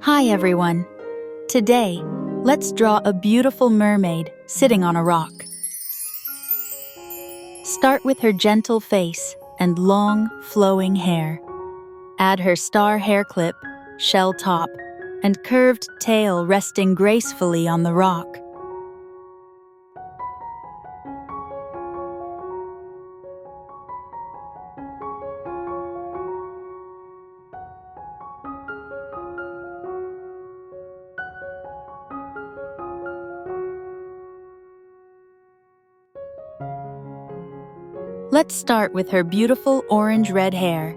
Hi everyone. Today, let's draw a beautiful mermaid sitting on a rock. Start with her gentle face and long, flowing hair. Add her star hair clip, shell top, and curved tail resting gracefully on the rock. Let's start with her beautiful orange-red hair.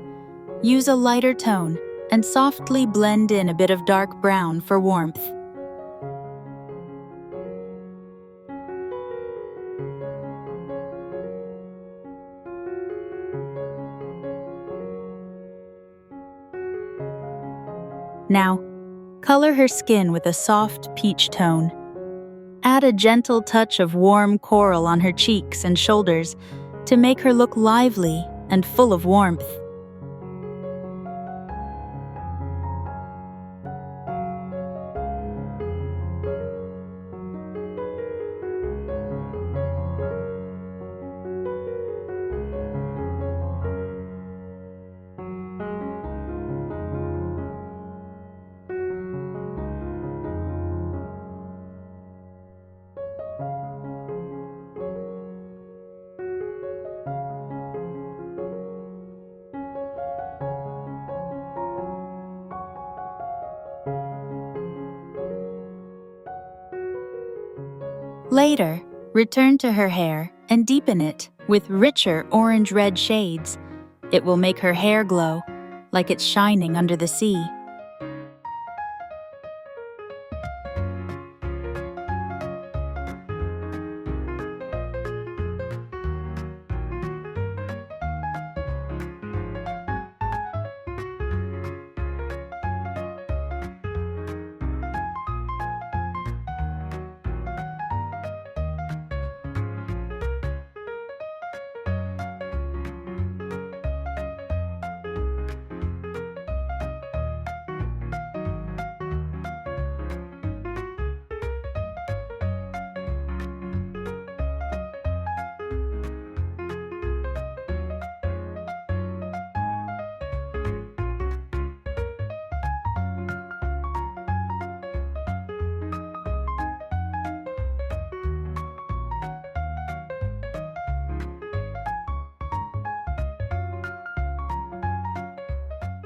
Use a lighter tone and softly blend in a bit of dark brown for warmth. Now, color her skin with a soft peach tone. Add a gentle touch of warm coral on her cheeks and shoulders to make her look lively and full of warmth. Later, return to her hair and deepen it with richer orange-red shades. It will make her hair glow, like it's shining under the sea.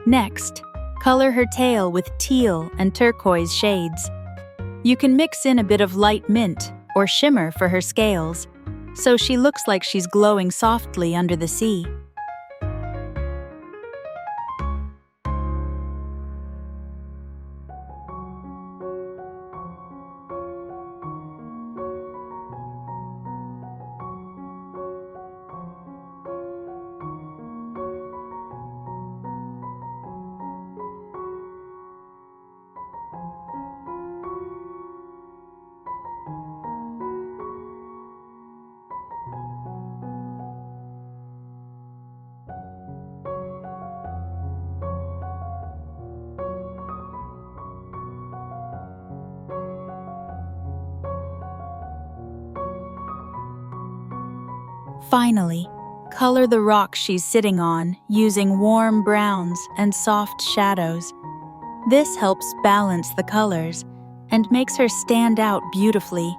Next, color her tail with teal and turquoise shades. You can mix in a bit of light mint or shimmer for her scales, so she looks like she's glowing softly under the sea. Finally, color the rock she's sitting on using warm browns and soft shadows. This helps balance the colors and makes her stand out beautifully.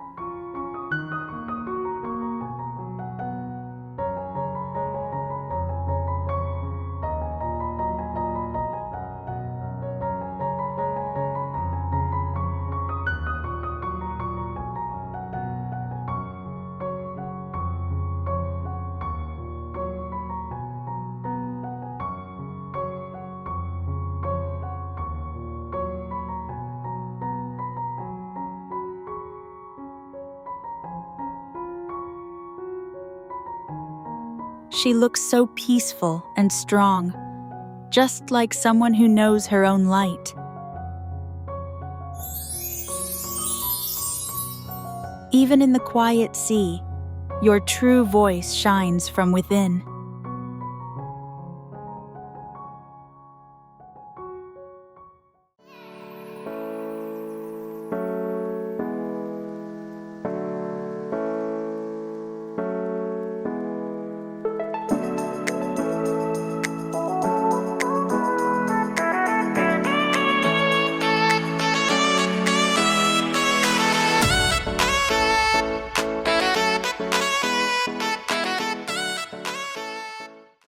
She looks so peaceful and strong, just like someone who knows her own light. Even in the quiet sea, your true voice shines from within.